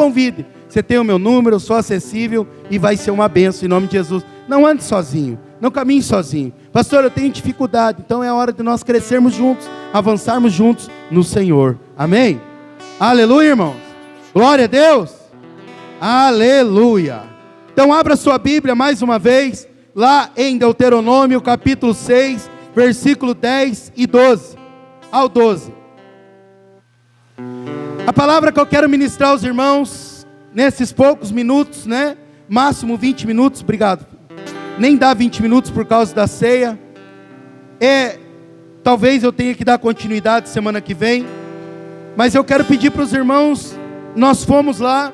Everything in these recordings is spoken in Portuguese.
convide. Você tem o meu número, eu sou acessível e vai ser uma bênção em nome de Jesus. Não ande sozinho, não caminhe sozinho. Pastor, eu tenho dificuldade, então é hora de nós crescermos juntos, avançarmos juntos no Senhor. Amém? Aleluia, irmãos. Glória a Deus. Aleluia. Então abra sua Bíblia mais uma vez, lá em Deuteronômio capítulo 6, versículo 10 e 12 ao 12. A palavra que eu quero ministrar aos irmãos, nesses poucos minutos, né? Máximo 20 minutos, obrigado. Nem dá 20 minutos por causa da ceia. Talvez eu tenha que dar continuidade semana que vem. Mas eu quero pedir para os irmãos, nós fomos lá,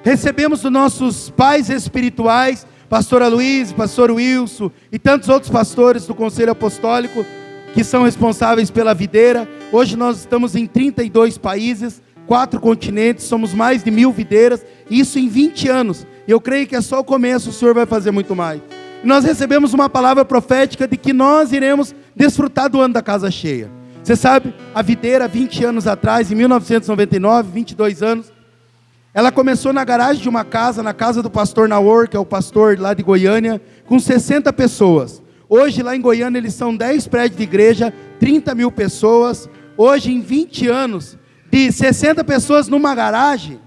recebemos dos nossos pais espirituais, pastor Aloysio, pastor Wilson e tantos outros pastores do Conselho Apostólico, que são responsáveis pela videira. Hoje nós estamos em 32 países, 4 continentes, somos mais de 1000 videiras, isso em 20 anos. Eu creio que é só o começo, o Senhor vai fazer muito mais. E nós recebemos uma palavra profética de que nós iremos desfrutar do ano da casa cheia. Você sabe, a videira 20 anos atrás, em 1999, 22 anos, ela começou na garagem de uma casa, na casa do pastor Naor, que é o pastor lá de Goiânia, com 60 pessoas. Hoje lá em Goiânia eles são 10 prédios de igreja, 30 mil pessoas. Hoje em 20 anos, de 60 pessoas numa garagem,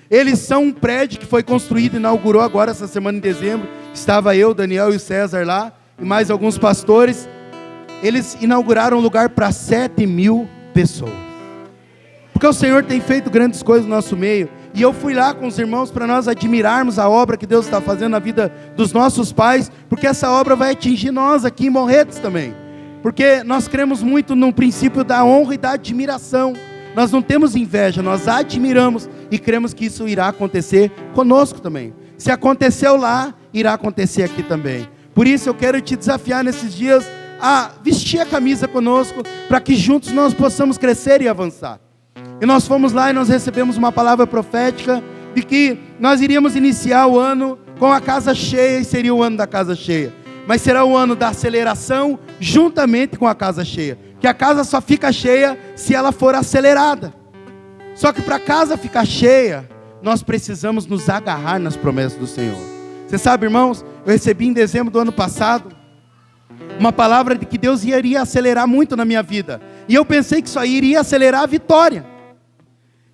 eles são um prédio que foi construído, inaugurou agora essa semana em dezembro. Estava eu, Daniel e o César lá, e mais alguns pastores. Eles inauguraram um lugar para 7 mil pessoas. Porque o Senhor tem feito grandes coisas no nosso meio. E eu fui lá com os irmãos para nós admirarmos a obra que Deus está fazendo na vida dos nossos pais, porque essa obra vai atingir nós aqui em Morretes também. Porque nós cremos muito no princípio da honra e da admiração. Nós não temos inveja, nós admiramos e cremos que isso irá acontecer conosco também. Se aconteceu lá, irá acontecer aqui também. Por isso eu quero te desafiar nesses dias a vestir a camisa conosco, para que juntos nós possamos crescer e avançar. E nós fomos lá e nós recebemos uma palavra profética de que nós iríamos iniciar o ano com a casa cheia, e seria o ano da casa cheia. Mas será o ano da aceleração juntamente com a casa cheia. Que a casa só fica cheia se ela for acelerada. Só que para a casa ficar cheia, nós precisamos nos agarrar nas promessas do Senhor. Você sabe, irmãos, eu recebi em dezembro do ano passado uma palavra de que Deus iria acelerar muito na minha vida. E eu pensei que isso aí iria acelerar a vitória.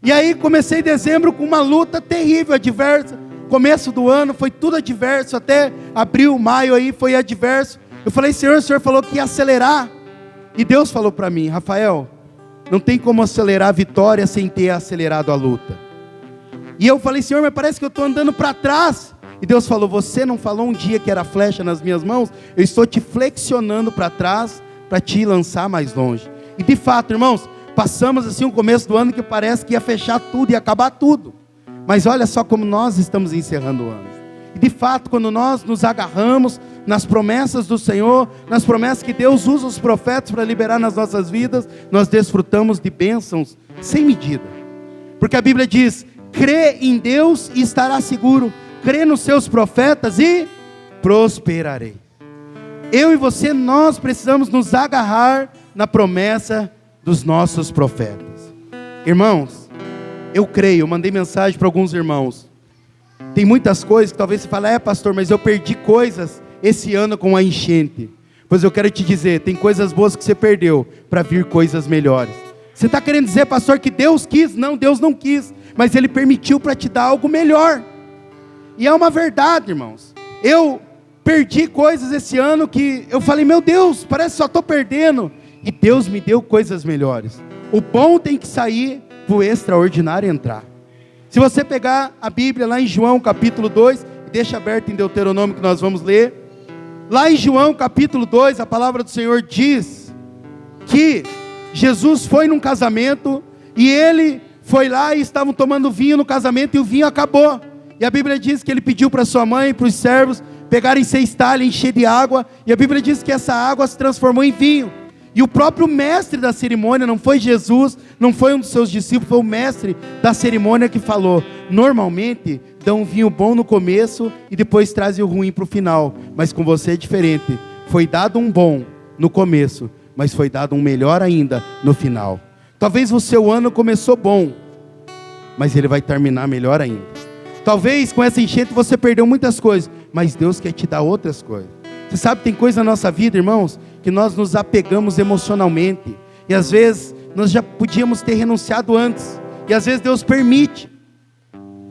E aí comecei dezembro com uma luta terrível, adversa. Começo do ano foi tudo adverso, até abril, maio aí foi adverso. Eu falei, Senhor, o Senhor falou que ia acelerar. E Deus falou para mim, Rafael, não tem como acelerar a vitória sem ter acelerado a luta. E eu falei, Senhor, mas parece que eu estou andando para trás. E Deus falou, você não falou um dia que era flecha nas minhas mãos? Eu estou te flexionando para trás, para te lançar mais longe. E de fato, irmãos, passamos assim o começo do ano que parece que ia fechar tudo, ia acabar tudo. Mas olha só como nós estamos encerrando o ano. E de fato, quando nós nos agarramos nas promessas do Senhor, nas promessas que Deus usa os profetas para liberar nas nossas vidas, nós desfrutamos de bênçãos sem medida. Porque a Bíblia diz, crê em Deus e estará seguro. Crê nos seus profetas e prosperarei. Eu e você, nós precisamos nos agarrar na promessa dos nossos profetas. Irmãos, eu creio, eu mandei mensagem para alguns irmãos. Tem muitas coisas que talvez você fale, pastor, mas eu perdi coisas esse ano com a enchente. Pois eu quero te dizer, tem coisas boas que você perdeu para vir coisas melhores. Você está querendo dizer, pastor, que Deus quis? Não, Deus não quis, mas Ele permitiu para te dar algo melhor. E é uma verdade, irmãos. Eu perdi coisas esse ano que eu falei, meu Deus, parece que só estou perdendo. E Deus me deu coisas melhores. O bom tem que sair para o extraordinário entrar. Se você pegar a Bíblia lá em João capítulo 2, deixa aberto em Deuteronômio que nós vamos ler. Lá em João capítulo 2, a palavra do Senhor diz que Jesus foi num casamento e ele foi lá e estavam tomando vinho no casamento e o vinho acabou. E a Bíblia diz que ele pediu para sua mãe e para os servos pegarem 6 talhas, encher de água. E a Bíblia diz que essa água se transformou em vinho. E o próprio mestre da cerimônia, não foi Jesus, não foi um dos seus discípulos, foi o mestre da cerimônia que falou, normalmente dão um vinho bom no começo e depois trazem o ruim para o final. Mas com você é diferente. Foi dado um bom no começo, mas foi dado um melhor ainda no final. Talvez o seu ano começou bom, mas ele vai terminar melhor ainda. Talvez com essa enchente você perdeu muitas coisas, mas Deus quer te dar outras coisas. Você sabe, tem coisa na nossa vida, irmãos, que nós nos apegamos emocionalmente, e às vezes nós já podíamos ter renunciado antes, e às vezes Deus permite.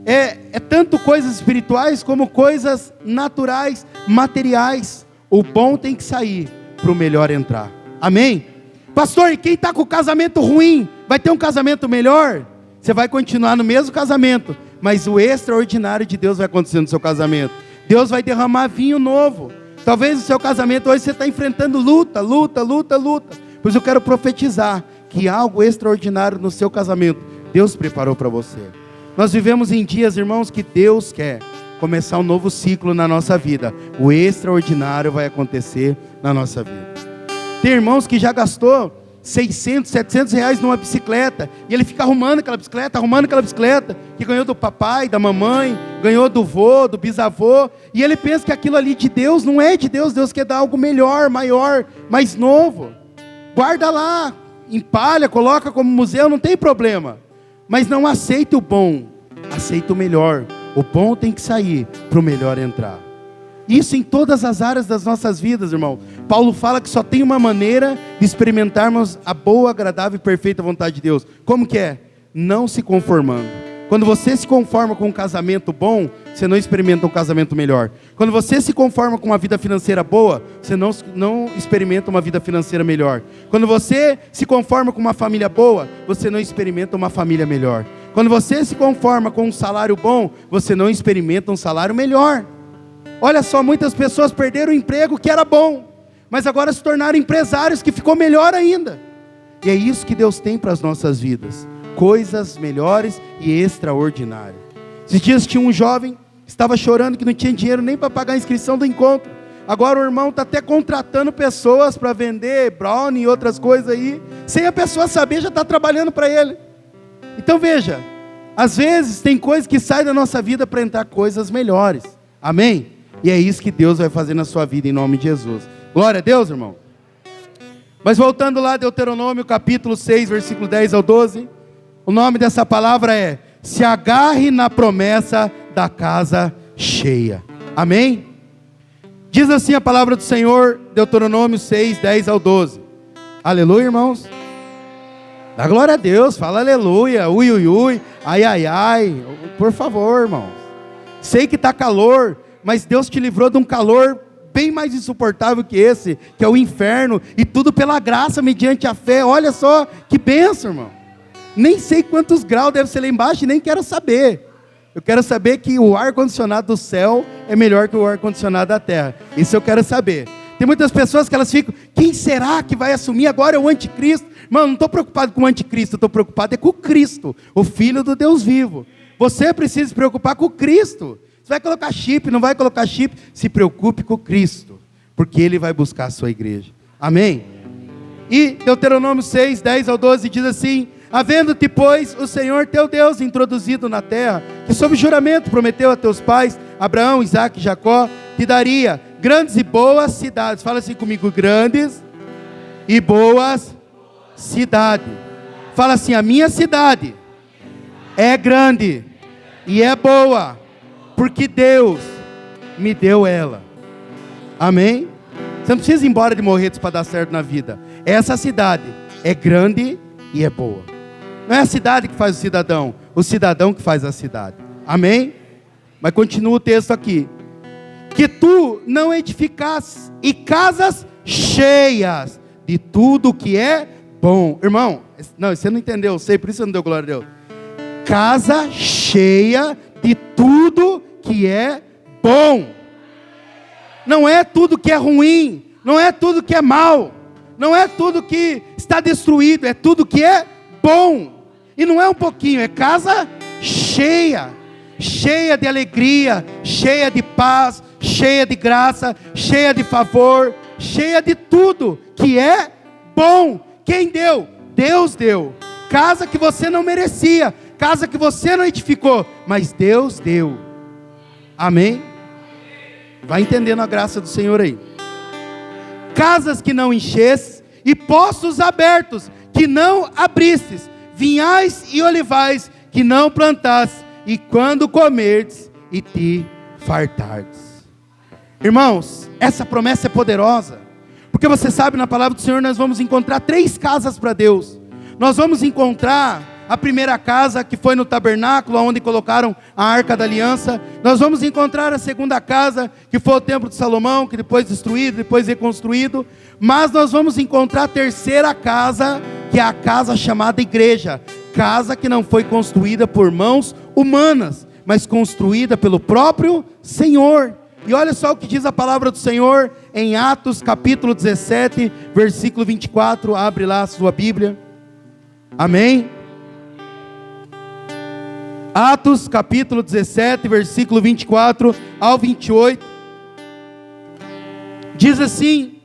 É tanto coisas espirituais como coisas naturais, materiais. O bom tem que sair para o melhor entrar. Amém? Pastor, e quem está com o casamento ruim, vai ter um casamento melhor? Você vai continuar no mesmo casamento, mas o extraordinário de Deus vai acontecer no seu casamento. Deus vai derramar vinho novo. Talvez o seu casamento hoje você está enfrentando luta. Pois eu quero profetizar que algo extraordinário no seu casamento Deus preparou para você. Nós vivemos em dias, irmãos, que Deus quer começar um novo ciclo na nossa vida. O extraordinário vai acontecer na nossa vida. Tem irmãos que já gastou 600, 700 reais numa bicicleta, e ele fica arrumando aquela bicicleta, que ganhou do papai, da mamãe, ganhou do vô, do bisavô, e ele pensa que aquilo ali de Deus não é de Deus. Deus quer dar algo melhor, maior, mais novo. Guarda lá, empalha, coloca como museu, não tem problema. Mas não aceita o bom, aceita o melhor. O bom tem que sair para o melhor entrar. Isso em todas as áreas das nossas vidas, irmão. Paulo fala que só tem uma maneira de experimentarmos a boa, agradável e perfeita vontade de Deus. Como que é? Não se conformando. Quando você se conforma com um casamento bom, você não experimenta um casamento melhor. Quando você se conforma com uma vida financeira boa, você não experimenta uma vida financeira melhor. Quando você se conforma com uma família boa, você não experimenta uma família melhor. Quando você se conforma com um salário bom, você não experimenta um salário melhor. Olha só, muitas pessoas perderam o emprego que era bom, mas agora se tornaram empresários, que ficou melhor ainda. E é isso que Deus tem para as nossas vidas. Coisas melhores e extraordinárias. Esses dias tinha um jovem que estava chorando que não tinha dinheiro nem para pagar a inscrição do encontro. Agora o irmão está até contratando pessoas para vender brownie e outras coisas aí. Sem a pessoa saber, já está trabalhando para ele. Então veja, às vezes tem coisas que saem da nossa vida para entrar coisas melhores. Amém? E é isso que Deus vai fazer na sua vida em nome de Jesus. Glória a Deus, irmão. Mas voltando lá, Deuteronômio capítulo 6, versículo 10 ao 12. O nome dessa palavra é: se agarre na promessa da casa cheia. Amém? Diz assim a palavra do Senhor, Deuteronômio 6, 10 ao 12. Aleluia, irmãos. Dá glória a Deus, fala aleluia, ui, ui, ui, ai, ai, ai. Por favor, irmãos. Sei que está calor, mas Deus te livrou de um calor bem mais insuportável que esse, que é o inferno, e tudo pela graça, mediante a fé. Olha só, que bênção, irmão. Nem sei quantos graus deve ser lá embaixo, e nem quero saber. Eu quero saber que o ar-condicionado do céu é melhor que o ar-condicionado da terra. Isso eu quero saber. Tem muitas pessoas que elas ficam: quem será que vai assumir agora? É o anticristo. Mano, não estou preocupado com o anticristo, estou preocupado com o Cristo, o Filho do Deus vivo. Você precisa se preocupar com o Cristo. Você vai colocar chip, não vai colocar chip, se preocupe com o Cristo, porque Ele vai buscar a sua igreja. Amém? E Deuteronômio 6, 10 ao 12 diz assim: havendo-te, pois, o Senhor teu Deus introduzido na terra, que sob juramento prometeu a teus pais, Abraão, Isaque e Jacó, te daria grandes e boas cidades. Fala assim comigo: grandes e boas cidades. Fala assim: a minha cidade é grande e é boa, porque Deus me deu ela. Amém? Você não precisa ir embora de Morretes para dar certo na vida. Essa cidade é grande e é boa. Não é a cidade que faz o cidadão que faz a cidade. Amém? Mas continua o texto aqui: que tu não edificasses e casas cheias de tudo que é bom. Irmão, não, você não entendeu, eu sei, por isso você não deu glória a Deus. Casa cheia de tudo que é bom. Não é tudo que é ruim, não é tudo que é mal, não é tudo que está destruído, é tudo que é bom. E não é um pouquinho, é casa cheia, cheia de alegria, cheia de paz, cheia de graça, cheia de favor, cheia de tudo que é bom. Quem deu? Deus deu. Casa que você não merecia, casa que você não edificou, mas Deus deu. Amém? Vai entendendo a graça do Senhor aí. Casas que não enchesses, e poços abertos que não abristes, vinhais e olivais que não plantastes, e quando comerdes e te fartardes. Irmãos, essa promessa é poderosa, porque você sabe, na palavra do Senhor nós vamos encontrar 3 casas para Deus. Nós vamos encontrar a primeira casa, que foi no tabernáculo, onde colocaram a arca da aliança. Nós vamos encontrar a segunda casa, que foi o templo de Salomão, que depois destruído, depois reconstruído. Mas nós vamos encontrar a terceira casa, que é a casa chamada igreja. Casa que não foi construída por mãos humanas, mas construída pelo próprio Senhor. E olha só o que diz a palavra do Senhor em Atos capítulo 17, versículo 24. Abre lá a sua Bíblia. Amém? Atos capítulo 17, versículo 24 ao 28. Diz assim: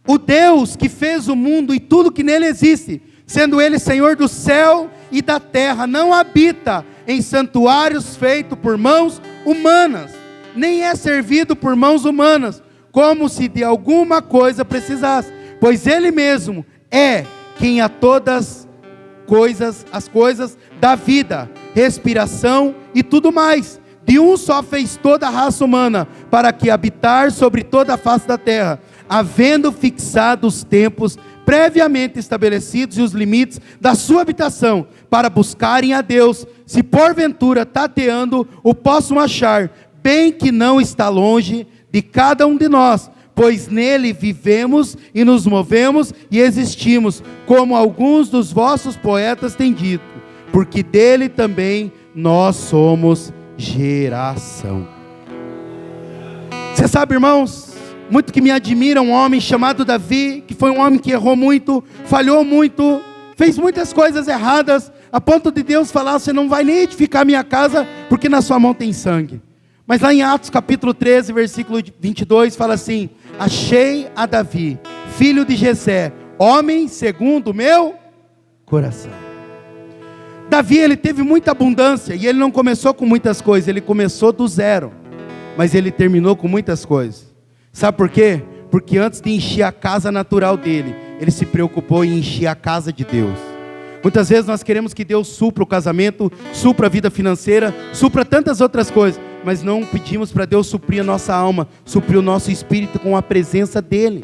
o Deus que fez o mundo e tudo que nele existe, sendo ele Senhor do céu e da terra, não habita em santuários feitos por mãos humanas, nem é servido por mãos humanas, como se de alguma coisa precisasse, pois ele mesmo é quem a todas as coisas da vida, respiração e tudo mais. De um só fez toda a raça humana, para que habitar sobre toda a face da terra, havendo fixado os tempos previamente estabelecidos e os limites da sua habitação, para buscarem a Deus, se porventura tateando o possam achar, bem que não está longe de cada um de nós, pois nele vivemos e nos movemos e existimos, como alguns dos vossos poetas têm dito, porque dele também nós somos geração. Você sabe, irmãos, muito que me admira um homem chamado Davi, que foi um homem que errou muito, falhou muito, fez muitas coisas erradas, a ponto de Deus falar: você não vai nem edificar minha casa, porque na sua mão tem sangue. Mas lá em Atos capítulo 13, versículo 22, fala assim: achei a Davi, filho de Jessé, homem segundo o meu coração. Davi, ele teve muita abundância, e ele não começou com muitas coisas, ele começou do zero, mas ele terminou com muitas coisas. Sabe por quê? Porque antes de encher a casa natural dele, ele se preocupou em encher a casa de Deus. Muitas vezes nós queremos que Deus supra o casamento, supra a vida financeira, supra tantas outras coisas, mas não pedimos para Deus suprir a nossa alma, suprir o nosso espírito com a presença dele.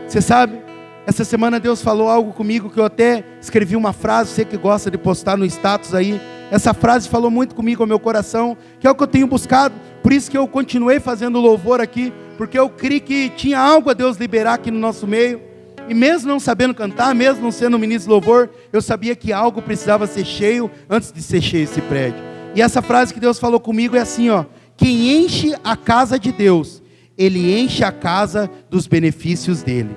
Você sabe, essa semana Deus falou algo comigo, que eu até escrevi uma frase, você que gosta de postar no status aí, essa frase falou muito comigo ao meu coração, que é o que eu tenho buscado, por isso que eu continuei fazendo louvor aqui, porque eu criei que tinha algo a Deus liberar aqui no nosso meio, e mesmo não sabendo cantar, mesmo não sendo ministro de louvor, eu sabia que algo precisava ser cheio, antes de ser cheio esse prédio. E essa frase que Deus falou comigo é assim, ó: quem enche a casa de Deus, ele enche a casa dos benefícios dele,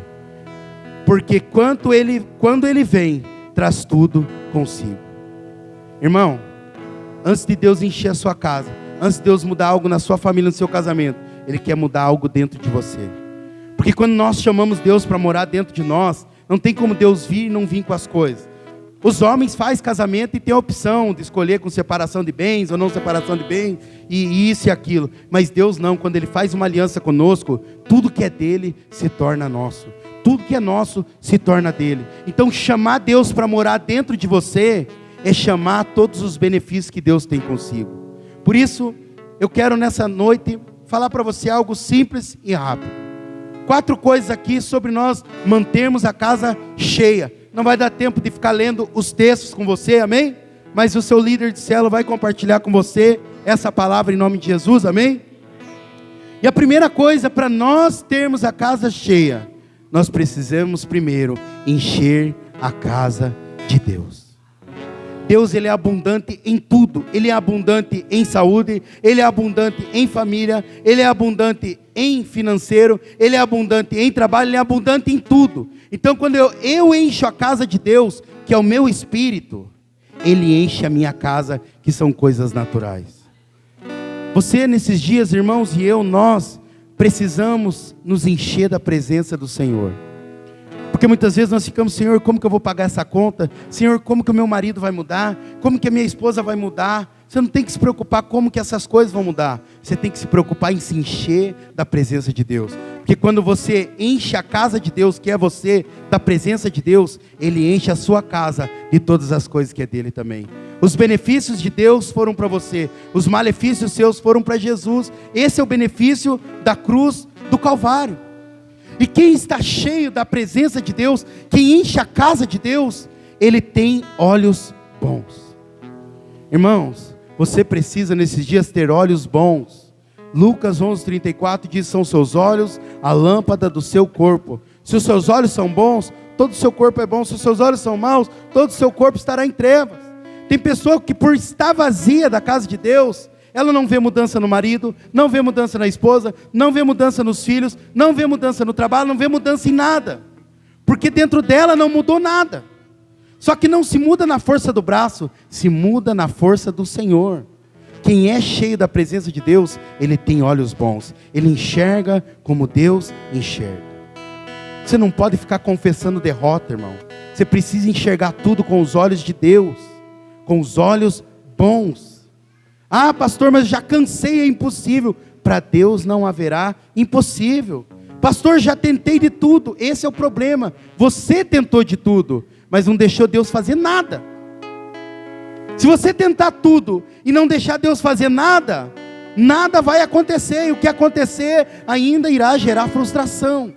porque quando ele vem, traz tudo consigo. Irmão, antes de Deus encher a sua casa, antes de Deus mudar algo na sua família, no seu casamento, ele quer mudar algo dentro de você. Porque quando nós chamamos Deus para morar dentro de nós, não tem como Deus vir e não vir com as coisas. Os homens fazem casamento e tem a opção de escolher com separação de bens ou não separação de bens, e isso e aquilo. Mas Deus não, quando Ele faz uma aliança conosco, tudo que é dele se torna nosso. Tudo que é nosso se torna dele. Então chamar Deus para morar dentro de você, é chamar todos os benefícios que Deus tem consigo. Por isso, eu quero nessa noite falar para você algo simples e rápido. 4 coisas aqui sobre nós mantermos a casa cheia. Não vai dar tempo de ficar lendo os textos com você, amém? Mas o seu líder de célula vai compartilhar com você essa palavra em nome de Jesus, amém? E a primeira coisa, para nós termos a casa cheia, nós precisamos primeiro encher a casa de Deus. Deus, Ele é abundante em tudo. Ele é abundante em saúde, Ele é abundante em família, Ele é abundante em financeiro, Ele é abundante em trabalho, Ele é abundante em tudo. Então quando eu encho a casa de Deus, que é o meu espírito, Ele enche a minha casa, que são coisas naturais. Você nesses dias, irmãos, e nós precisamos nos encher da presença do Senhor. Porque muitas vezes nós ficamos: Senhor, como que eu vou pagar essa conta? Senhor, como que o meu marido vai mudar? Como que a minha esposa vai mudar? Você não tem que se preocupar como que essas coisas vão mudar. Você tem que se preocupar em se encher da presença de Deus. Porque quando você enche a casa de Deus, que é você, da presença de Deus, Ele enche a sua casa de todas as coisas que é dele também. Os benefícios de Deus foram para você, os malefícios seus foram para Jesus. Esse é o benefício da cruz do Calvário. E quem está cheio da presença de Deus, quem enche a casa de Deus, ele tem olhos bons. Irmãos, você precisa nesses dias ter olhos bons. Lucas 11:34 diz: são seus olhos a lâmpada do seu corpo. Se os seus olhos são bons, todo o seu corpo é bom. Se os seus olhos são maus, todo o seu corpo estará em trevas. Tem pessoa que, por estar vazia da casa de Deus, ela não vê mudança no marido, não vê mudança na esposa, não vê mudança nos filhos, não vê mudança no trabalho, não vê mudança em nada, porque dentro dela não mudou nada. Só que não se muda na força do braço, se muda na força do Senhor. Quem é cheio da presença de Deus, ele tem olhos bons, ele enxerga como Deus enxerga. Você não pode ficar confessando derrota, irmão. Você precisa enxergar tudo com os olhos de Deus, com os olhos bons. Ah, pastor, mas já cansei, é impossível. Para Deus não haverá impossível. Pastor, já tentei de tudo. Esse é o problema. Você tentou de tudo, mas não deixou Deus fazer nada. Se você tentar tudo e não deixar Deus fazer nada, nada vai acontecer. E o que acontecer ainda irá gerar frustração.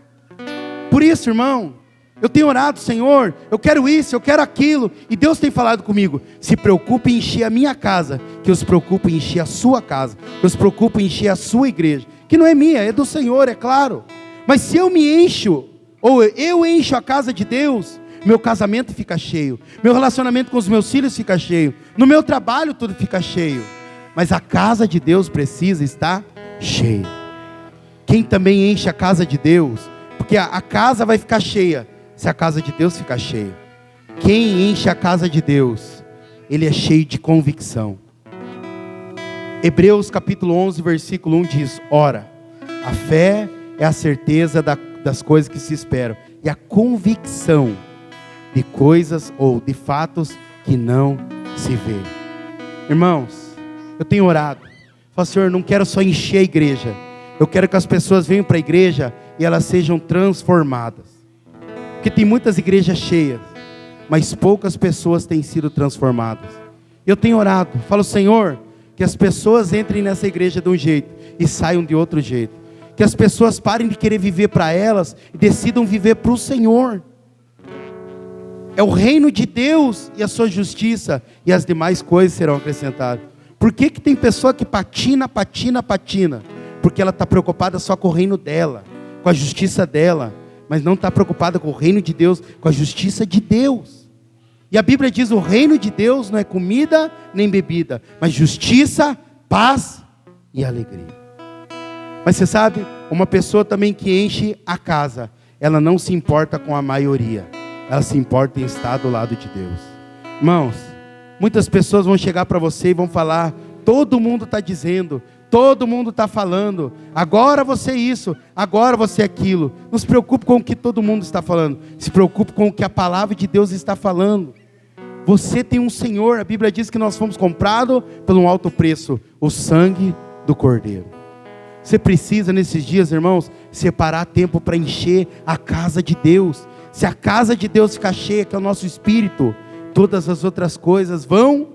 Por isso, irmão, eu tenho orado: Senhor, eu quero isso, eu quero aquilo. E Deus tem falado comigo: se preocupe em encher a minha casa, que eu se preocupo em encher a sua casa, que eu se preocupo em encher a sua igreja, que não é minha, é do Senhor, é claro. Mas se eu me encho, ou eu encho a casa de Deus, meu casamento fica cheio, meu relacionamento com os meus filhos fica cheio, no meu trabalho tudo fica cheio. Mas a casa de Deus precisa estar cheia. Quem também enche a casa de Deus, porque a casa vai ficar cheia se a casa de Deus ficar cheia. Quem enche a casa de Deus, ele é cheio de convicção. Hebreus capítulo 11 versículo 1 diz: ora, a fé é a certeza das coisas que se esperam, e a convicção de coisas ou de fatos que não se vê. Irmãos, eu tenho orado, falo: Senhor, não quero só encher a igreja, eu quero que as pessoas venham para a igreja e elas sejam transformadas. Porque tem muitas igrejas cheias, mas poucas pessoas têm sido transformadas. Eu tenho orado, falo: Senhor, que as pessoas entrem nessa igreja de um jeito e saiam de outro jeito. Que as pessoas parem de querer viver para elas e decidam viver para o Senhor. É o reino de Deus e a sua justiça, e as demais coisas serão acrescentadas. Por que tem pessoa que patina? Porque ela está preocupada só com o reino dela, com a justiça dela, mas não está preocupada com o reino de Deus, com a justiça de Deus. E a Bíblia diz: o reino de Deus não é comida nem bebida, mas justiça, paz e alegria. Mas você sabe, uma pessoa também que enche a casa, ela não se importa com a maioria, ela se importa em estar do lado de Deus. Irmãos, muitas pessoas vão chegar para você e vão falar: todo mundo está dizendo, todo mundo está falando, agora você isso, agora você aquilo. Não se preocupe com o que todo mundo está falando, se preocupe com o que a palavra de Deus está falando. Você tem um Senhor, a Bíblia diz que nós fomos comprados por um alto preço, o sangue do Cordeiro. Você precisa nesses dias, irmãos, separar tempo para encher a casa de Deus. Se a casa de Deus ficar cheia, que é o nosso espírito, todas as outras coisas vão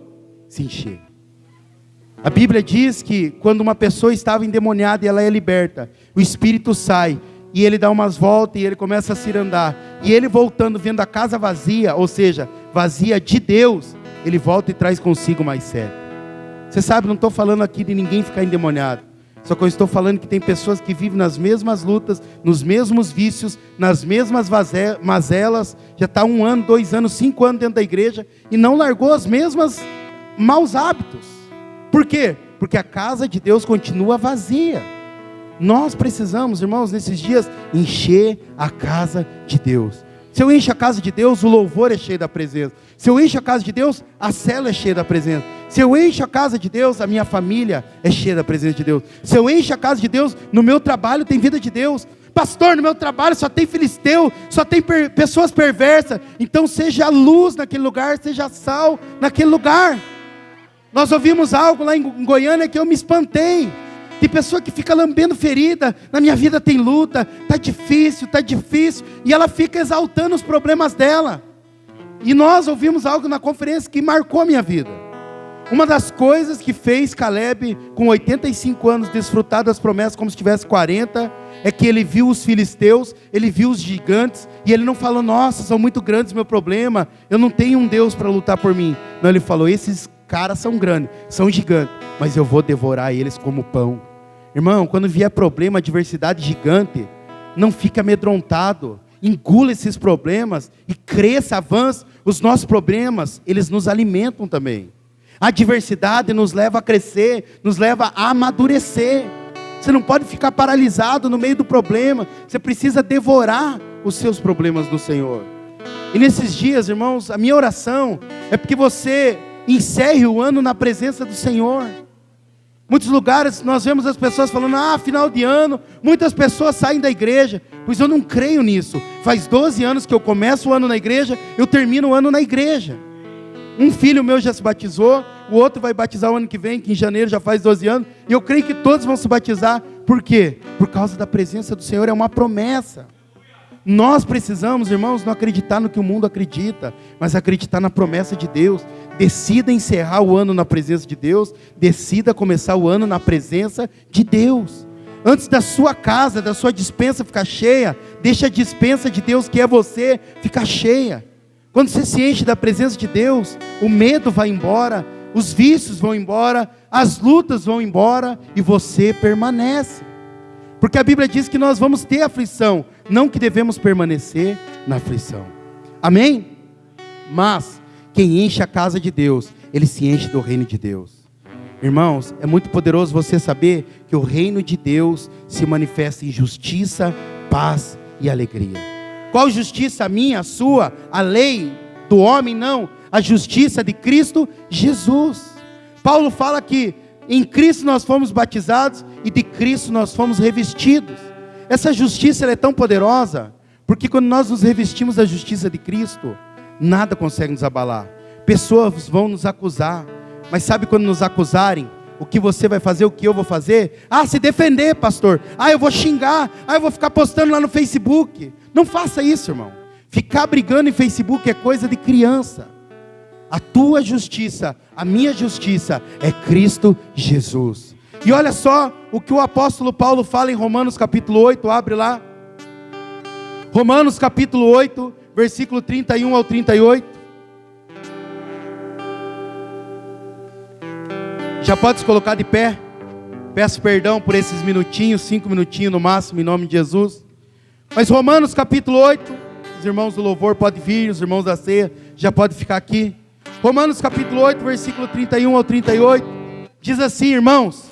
se encher. A Bíblia diz que quando uma pessoa estava endemoniada e ela é liberta, o espírito sai e ele dá umas voltas e ele começa a se andar. E ele voltando, vendo a casa vazia, ou seja, vazia de Deus, ele volta e traz consigo mais 7. Você sabe, não estou falando aqui de ninguém ficar endemoniado. Só que eu estou falando que tem pessoas que vivem nas mesmas lutas, nos mesmos vícios, nas mesmas mazelas, já está 1 ano, 2 anos, 5 anos dentro da igreja, e não largou os mesmos maus hábitos. Por quê? Porque a casa de Deus continua vazia. Nós precisamos, irmãos, nesses dias, encher a casa de Deus. Se eu encho a casa de Deus, o louvor é cheio da presença. Se eu encho a casa de Deus, a célula é cheia da presença. Se eu encho a casa de Deus, a minha família é cheia da presença de Deus. Se eu encho a casa de Deus, no meu trabalho tem vida de Deus. Pastor, no meu trabalho só tem filisteu, só tem pessoas perversas. Então seja luz naquele lugar, seja sal naquele lugar. Nós ouvimos algo lá em Goiânia que eu me espantei. Tem pessoa que fica lambendo ferida, na minha vida tem luta, está difícil, e ela fica exaltando os problemas dela. E nós ouvimos algo na conferência que marcou a minha vida. Uma das coisas que fez Caleb, com 85 anos, desfrutar das promessas como se tivesse 40, é que ele viu os filisteus, ele viu os gigantes, e ele não falou, nossa, são muito grandes meu problema, eu não tenho um Deus para lutar por mim. Não, ele falou, esses caras são grandes, são gigantes, mas eu vou devorar eles como pão. Irmão, quando vier problema, adversidade gigante, não fique amedrontado, engula esses problemas, e cresça, avance. Os nossos problemas, eles nos alimentam também. A adversidade nos leva a crescer, nos leva a amadurecer. Você não pode ficar paralisado no meio do problema. Você precisa devorar os seus problemas no Senhor. E nesses dias, irmãos, a minha oração é porque você encerre o ano na presença do Senhor. Muitos lugares nós vemos as pessoas falando, final de ano, muitas pessoas saem da igreja. Pois eu não creio nisso. Faz 12 anos que eu começo o ano na igreja, eu termino o ano na igreja. Um filho meu já se batizou, o outro vai batizar o ano que vem, que em janeiro já faz 12 anos, e eu creio que todos vão se batizar. Por quê? Por causa da presença do Senhor, é uma promessa. Nós precisamos, irmãos, não acreditar no que o mundo acredita, mas acreditar na promessa de Deus. Decida encerrar o ano na presença de Deus, decida começar o ano na presença de Deus. Antes da sua casa, da sua despensa ficar cheia, deixa a despensa de Deus, que é você, ficar cheia. Quando você se enche da presença de Deus, o medo vai embora, os vícios vão embora, as lutas vão embora, e você permanece. Porque a Bíblia diz que nós vamos ter aflição, não que devemos permanecer na aflição. Amém? Mas, quem enche a casa de Deus, ele se enche do reino de Deus. Irmãos, é muito poderoso você saber que o reino de Deus se manifesta em justiça, paz e alegria. Qual justiça? A minha, a sua, a lei do homem? Não, a justiça de Cristo Jesus. Paulo fala que em Cristo nós fomos batizados e de Cristo nós fomos revestidos. Essa justiça ela é tão poderosa, porque quando nós nos revestimos da justiça de Cristo, nada consegue nos abalar. Pessoas vão nos acusar, mas sabe quando nos acusarem, o que você vai fazer, o que eu vou fazer? Se defender, pastor. Eu vou xingar. Eu vou ficar postando lá no Facebook. Não faça isso, irmão. Ficar brigando em Facebook é coisa de criança. A tua justiça, a minha justiça é Cristo Jesus. E olha só o que o apóstolo Paulo fala em Romanos capítulo 8, abre lá. Romanos capítulo 8, versículo 31 ao 38. Já pode se colocar de pé. Peço perdão por esses minutinhos, 5 minutinhos no máximo, em nome de Jesus. Mas Romanos capítulo 8, os irmãos do louvor podem vir, os irmãos da ceia já podem ficar aqui. Romanos capítulo 8, versículo 31 ao 38, diz assim, irmãos: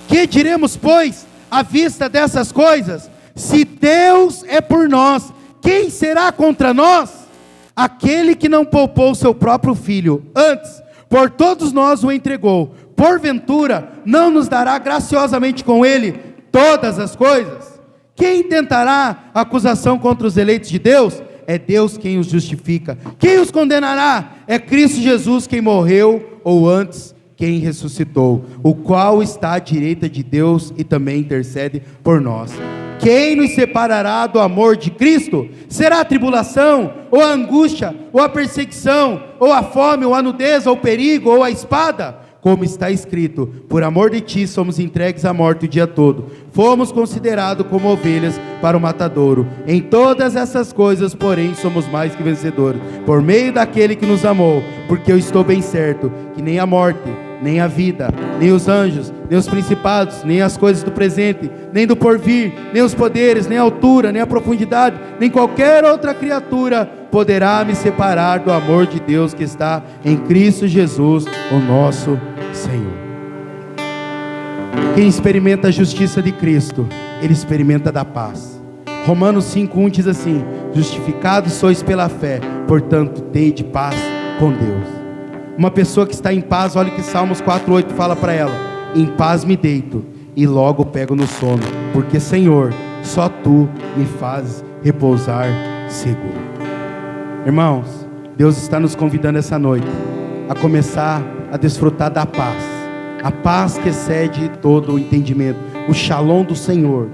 que diremos, pois, à vista dessas coisas? Se Deus é por nós, quem será contra nós? Aquele que não poupou seu próprio filho, antes, por todos nós o entregou, porventura não nos dará graciosamente com ele todas as coisas? Quem tentará acusação contra os eleitos de Deus? É Deus quem os justifica. Quem os condenará? É Cristo Jesus quem morreu, ou antes, quem ressuscitou, o qual está à direita de Deus e também intercede por nós. Quem nos separará do amor de Cristo? Será a tribulação, ou a angústia, ou a perseguição, ou a fome, ou a nudez, ou o perigo, ou a espada? Como está escrito, por amor de ti somos entregues à morte o dia todo. Fomos considerados como ovelhas para o matadouro. Em todas essas coisas, porém, somos mais que vencedores, por meio daquele que nos amou. Porque eu estou bem certo que nem a morte, nem a vida, nem os anjos, nem os principados, nem as coisas do presente, nem do porvir, nem os poderes, nem a altura, nem a profundidade, nem qualquer outra criatura poderá me separar do amor de Deus que está em Cristo Jesus, o nosso Senhor. Quem experimenta a justiça de Cristo, ele experimenta da paz. Romanos 5:1 diz assim: justificados sois pela fé, portanto tende paz com Deus. Uma pessoa que está em paz, olha o que Salmos 4:8 fala para ela: em paz me deito e logo pego no sono, porque Senhor, só tu me fazes repousar seguro. Irmãos, Deus está nos convidando essa noite a começar a desfrutar da paz, a paz que excede todo o entendimento, o shalom do Senhor.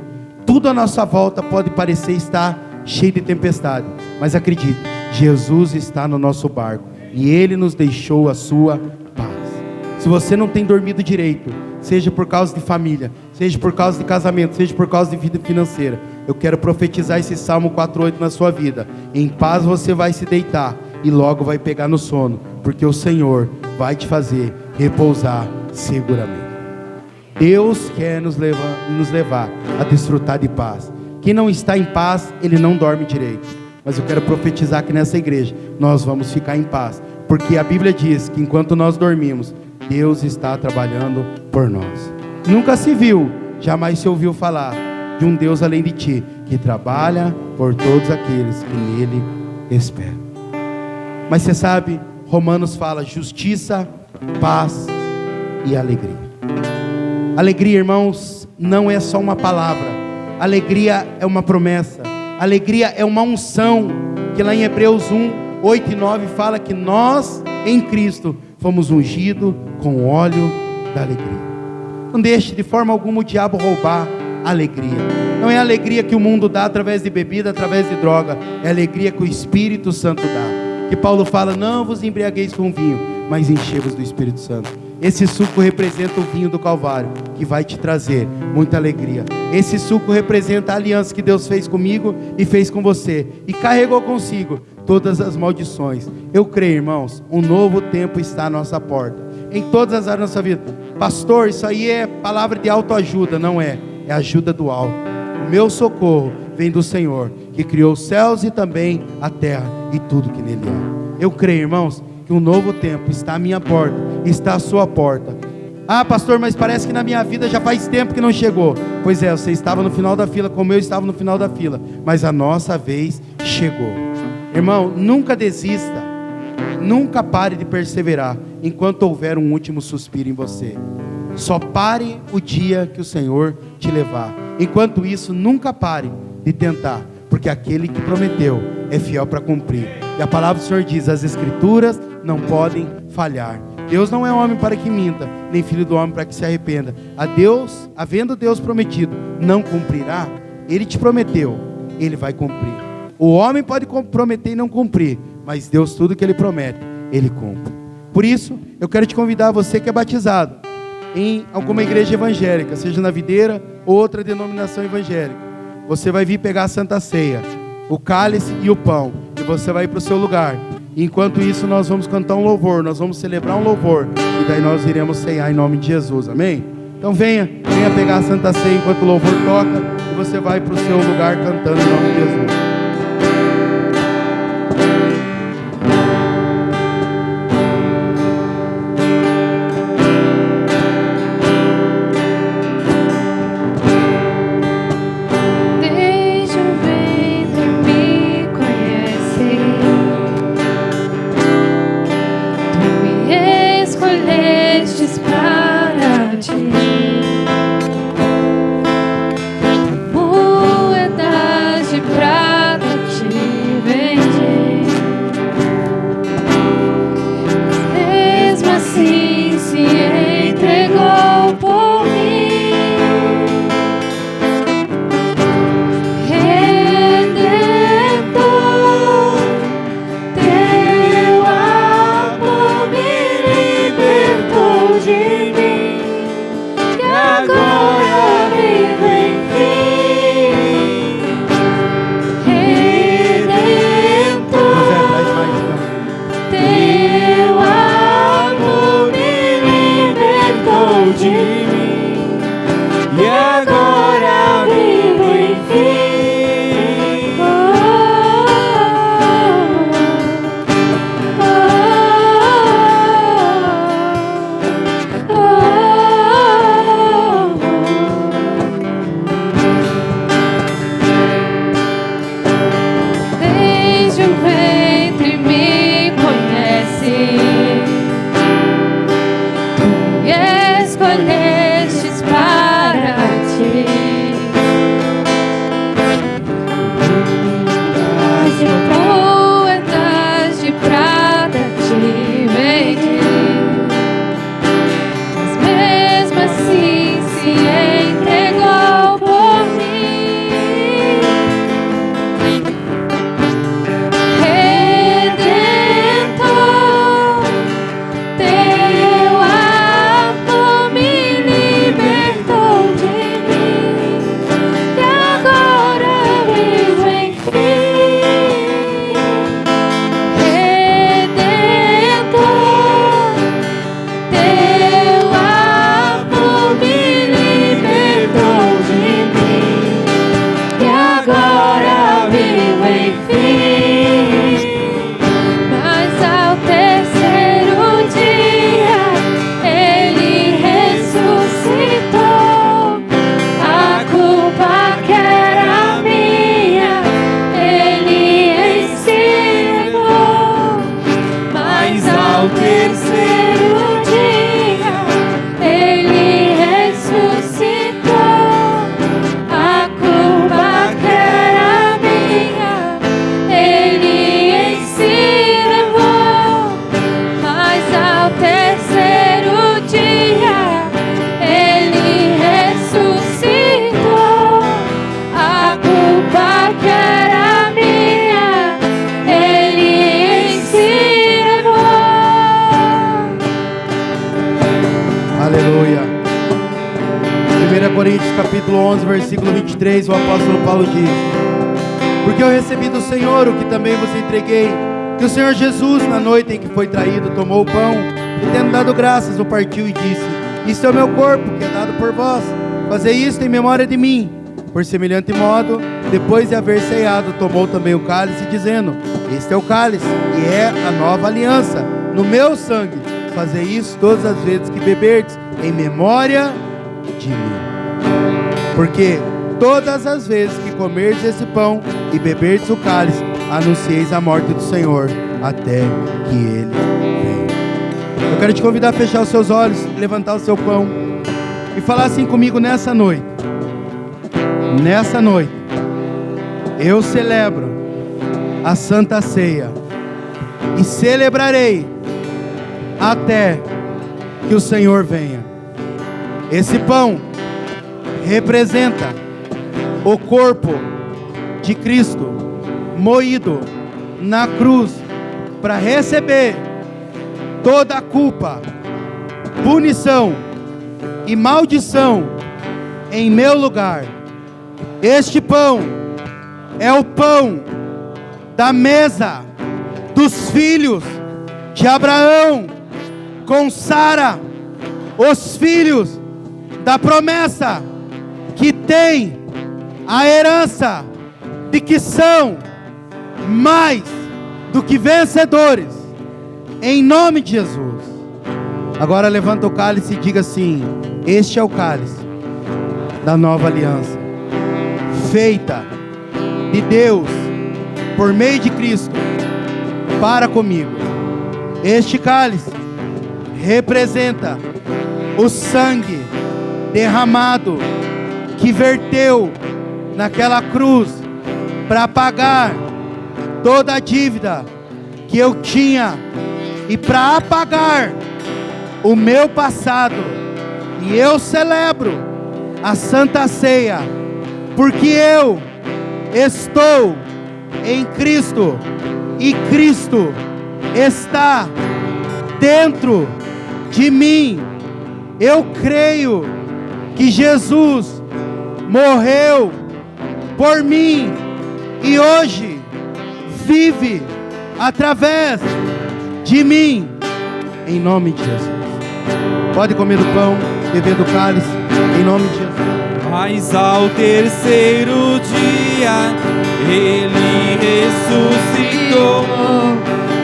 Tudo à nossa volta pode parecer estar cheio de tempestade, mas acredite, Jesus está no nosso barco e Ele nos deixou a sua paz. Se você não tem dormido direito, seja por causa de família, seja por causa de casamento, seja por causa de vida financeira, eu quero profetizar esse Salmo 4:8 na sua vida. Em paz você vai se deitar e logo vai pegar no sono, porque o Senhor vai te fazer repousar seguramente. Deus quer nos levar a desfrutar de paz. Quem não está em paz, ele não dorme direito. Mas eu quero profetizar que nessa igreja nós vamos ficar em paz, porque a Bíblia diz que enquanto nós dormimos, Deus está trabalhando por nós. Nunca se viu, jamais se ouviu falar de um Deus além de ti, que trabalha por todos aqueles que nele esperam. Mas você sabe, Romanos fala justiça, paz e alegria. Alegria, irmãos, não é só uma palavra. Alegria é uma promessa. Alegria é uma unção, que lá em Hebreus 1:8 e 9 fala que nós, em Cristo, fomos ungidos com o óleo da alegria. Não deixe de forma alguma o diabo roubar a alegria. Não é a alegria que o mundo dá através de bebida, através de droga. É a alegria que o Espírito Santo dá. Que Paulo fala, não vos embriagueis com vinho, mas enchei-vos do Espírito Santo. Esse suco representa o vinho do Calvário, que vai te trazer muita alegria. Esse suco representa a aliança que Deus fez comigo e fez com você, e carregou consigo todas as maldições. Eu creio, irmãos, um novo tempo está à nossa porta, em todas as áreas da nossa vida. Pastor, isso aí é palavra de autoajuda. Não é, é ajuda do alto. O meu socorro vem do Senhor, que criou os céus e também a terra e tudo que nele há. Eu creio, irmãos, que um novo tempo está à minha porta, está à sua porta. Ah, pastor, mas parece que na minha vida já faz tempo que não chegou. Pois é, você estava no final da fila, como eu estava no final da fila, mas a nossa vez chegou. Irmão, nunca desista, nunca pare de perseverar, enquanto houver um último suspiro em você. Só pare o dia que o Senhor te levar. Enquanto isso, nunca pare de tentar, porque aquele que prometeu é fiel para cumprir. E a palavra do Senhor diz, as Escrituras não podem falhar. Deus não é homem para que minta, nem filho do homem para que se arrependa. A Deus, havendo Deus prometido, não cumprirá. Ele te prometeu, Ele vai cumprir. O homem pode prometer e não cumprir, mas Deus, tudo que Ele promete, Ele cumpre. Por isso, eu quero te convidar, você que é batizado em alguma igreja evangélica, seja na Videira ou outra denominação evangélica, você vai vir pegar a Santa Ceia, o cálice e o pão, e você vai ir para o seu lugar. Enquanto isso, nós vamos cantar um louvor, nós vamos celebrar um louvor, e daí nós iremos ceiar em nome de Jesus, amém? Então venha pegar a Santa Ceia enquanto o louvor toca, e você vai para o seu lugar cantando em nome de Jesus. Escolhestes para 1 Coríntios capítulo 11, versículo 23, o apóstolo Paulo diz: porque eu recebi do Senhor o que também vos entreguei, que o Senhor Jesus, na noite em que foi traído, tomou o pão, e tendo dado graças, o partiu e disse: isto é o meu corpo, que é dado por vós, fazei isto em memória de mim. Por semelhante modo, depois de haver ceado, tomou também o cálice, dizendo: este é o cálice, e é a nova aliança, no meu sangue. Fazei isso todas as vezes que beberdes, em memória de mim. Porque todas as vezes que comerdes esse pão e beberdes o cálice, anuncieis a morte do Senhor, até que Ele venha. Eu quero te convidar a fechar os seus olhos, levantar o seu pão e falar assim comigo nessa noite. Nessa noite, eu celebro a Santa Ceia e celebrarei até que o Senhor venha. Esse pão representa o corpo de Cristo moído na cruz para receber toda a culpa, punição e maldição em meu lugar. Este pão é o pão da mesa dos filhos de Abraão com Sara, os filhos da promessa que tem a herança de que são mais do que vencedores, em nome de Jesus. Agora levanta o cálice e diga assim: este é o cálice da nova aliança, feita de Deus por meio de Cristo para comigo. Este cálice representa o sangue derramado que verteu naquela cruz para pagar toda a dívida que eu tinha e para apagar o meu passado. E eu celebro a Santa Ceia porque eu estou em Cristo e Cristo está dentro de mim. Eu creio que Jesus morreu por mim e hoje vive através de mim, em nome de Jesus. Pode comer do pão, beber do cálice, em nome de Jesus. Mas ao terceiro dia Ele ressuscitou,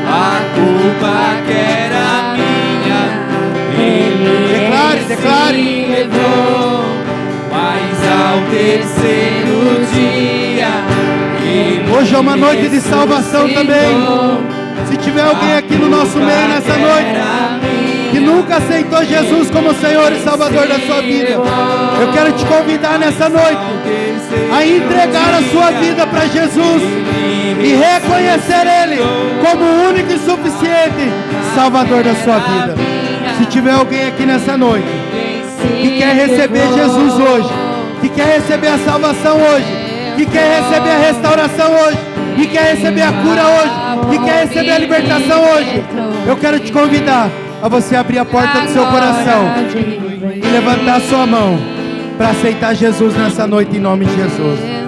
a culpa que era minha Ele declare. levou. Mas ao terceiro dia Ele hoje é uma noite de salvação também. Se tiver alguém aqui no nosso meio nessa noite que nunca aceitou Jesus como Senhor e Salvador da sua vida, eu quero te convidar nessa noite a entregar a sua vida para Jesus e reconhecer Ele como o único e suficiente Salvador da sua vida. Se tiver alguém aqui nessa noite que quer receber Jesus hoje, que quer receber a salvação hoje, que quer receber a restauração hoje, que quer receber a cura hoje, que quer receber a libertação hoje, eu quero te convidar a você abrir a porta do seu coração e levantar a sua mão para aceitar Jesus nessa noite, em nome de Jesus.